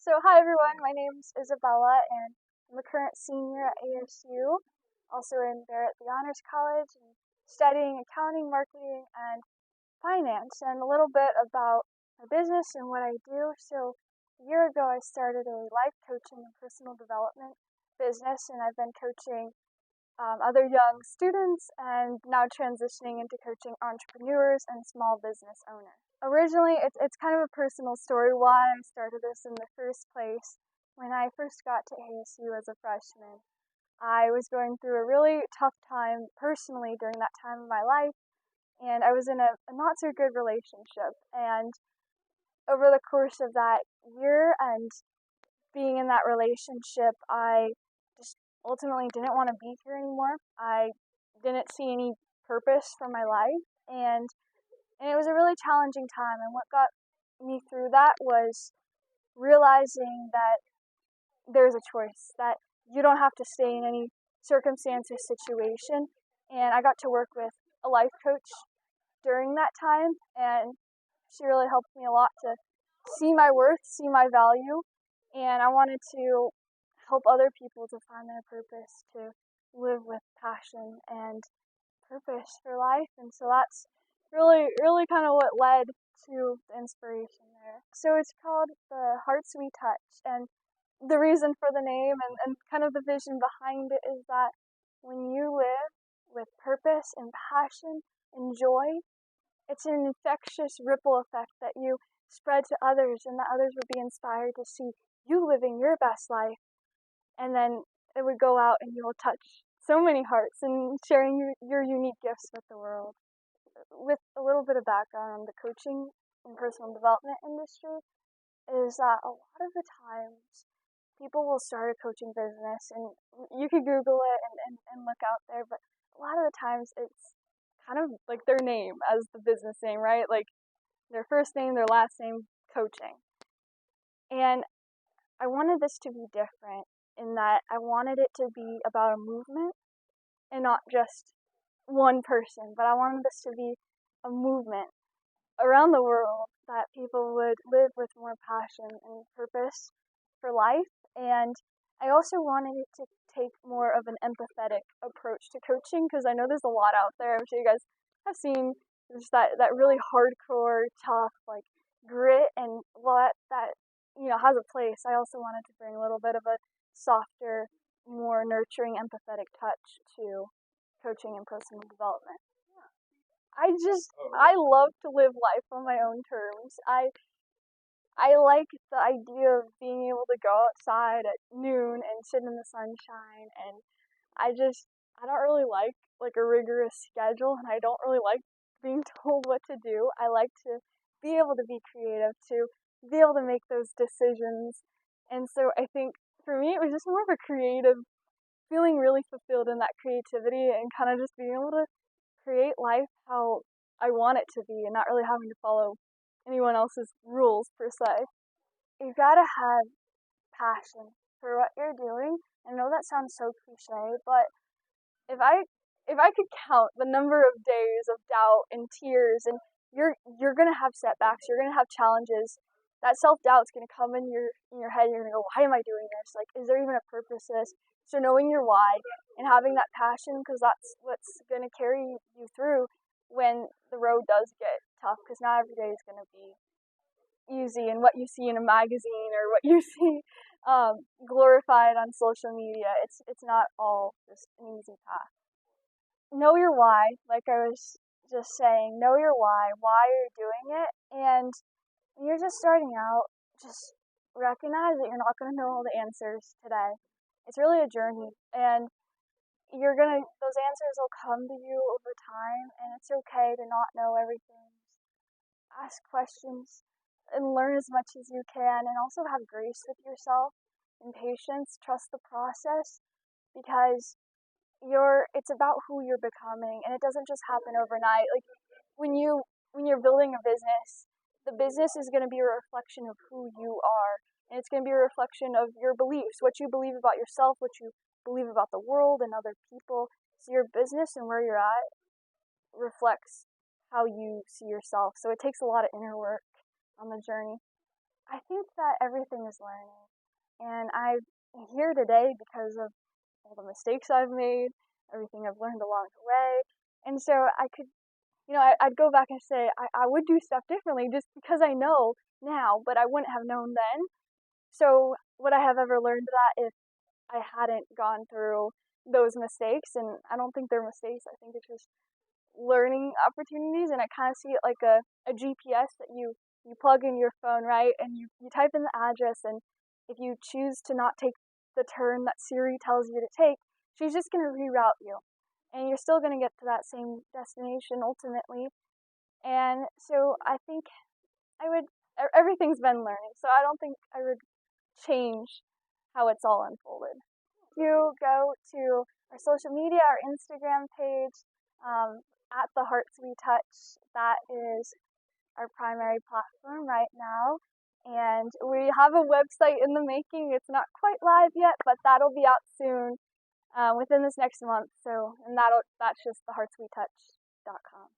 Hi everyone, my name's Isabella and I'm a current senior at ASU, also in there at the Honors College and studying accounting, marketing, and finance, and a little bit about my business and what I do. A year ago I started a life coaching and personal development business, and I've been coaching other young students and now transitioning into coaching entrepreneurs and small business owners. Originally, it's kind of a personal story why I started this in the first place. When I first got to ASU as a freshman, I was going through a really tough time personally during that time of my life, and I was in a not so good relationship. And over the course of that year and being in that relationship, I just ultimately didn't want to be here anymore. I didn't see any purpose for my life, and it was a really challenging time. And what got me through that was realizing that there's a choice, that you don't have to stay in any circumstance or situation. And I got to work with a life coach during that time, and she really helped me a lot to see my worth, see my value, and I wanted to help other people to find their purpose, to live with passion and purpose for life. And so that's really kind of what led to the inspiration there. So it's called the Hearts We Touch, and the reason for the name and kind of the vision behind it is that when you live with purpose and passion and joy, it's an infectious ripple effect that you spread to others, and that others would be inspired to see you living your best life. And then it would go out and you will touch so many hearts and sharing your unique gifts with the world. With a little bit of background on the coaching and personal development industry, is that a lot of the times people will start a coaching business, and you could Google it and look out there, but a lot of the times it's kind of like their name as the business name, right? Like their first name, their last name, coaching. And I wanted this to be different in that I wanted it to be about a movement and not just one person, but I wanted this to be a movement around the world that people would live with more passion and purpose for life. And I also wanted it to take more of an empathetic approach to coaching, because I know there's a lot out there. I'm sure you guys have seen just that really hardcore, tough, like grit, and while that has a place, I also wanted to bring a little bit of a softer, more nurturing, empathetic touch to coaching and personal development. I love to live life on my own terms. I like the idea of being able to go outside at noon and sit in the sunshine, and I don't really like a rigorous schedule, and I don't really like being told what to do. I like to be able to be creative, to be able to make those decisions. And so I think for me it was just more of a creative, feeling really fulfilled in that creativity and kind of just being able to create life how I want it to be and not really having to follow anyone else's rules per se. You gotta have passion for what you're doing. I know that sounds so cliche, but if I if I could count the number of days of doubt and tears, and you're gonna have setbacks, you're gonna have challenges. That self doubt's gonna come in your head. You're gonna go, why am I doing this? Like, is there even a purpose to this? So knowing your why and having that passion, because that's what's gonna carry you through when the road does get tough. Because not every day is gonna be easy, and what you see in a magazine or what you see glorified on social media, it's not all just an easy path. Know your why, like I was just saying. Know your why you're doing it, and when you're just starting out, just recognize that you're not going to know all the answers today. It's really a journey, and those answers will come to you over time, and it's okay to not know everything. Ask questions and learn as much as you can, and also have grace with yourself and patience. Trust the process, because it's about who you're becoming, and it doesn't just happen overnight. Like when you're building a business, the business is going to be a reflection of who you are, and it's going to be a reflection of your beliefs, what you believe about yourself, what you believe about the world and other people. So your business and where you're at reflects how you see yourself. So it takes a lot of inner work on the journey. I think that everything is learning, and I'm here today because of all the mistakes I've made, everything I've learned along the way, and so I could, I'd go back and say I would do stuff differently just because I know now, but I wouldn't have known then. So would I have ever learned that if I hadn't gone through those mistakes? And I don't think they're mistakes. I think it's just learning opportunities, and I kind of see it like a GPS that you plug in your phone, right? And you type in the address, and if you choose to not take the turn that Siri tells you to take, she's just going to reroute you. And you're still going to get to that same destination ultimately. And so I think I would, everything's been learning, so I don't think I would change how it's all unfolded. You go to our social media, our Instagram page, at the Hearts We Touch. That is our primary platform right now. And we have a website in the making. It's not quite live yet, but that'll be out soon, within this next month. So, and that's just theheartswetouch.com.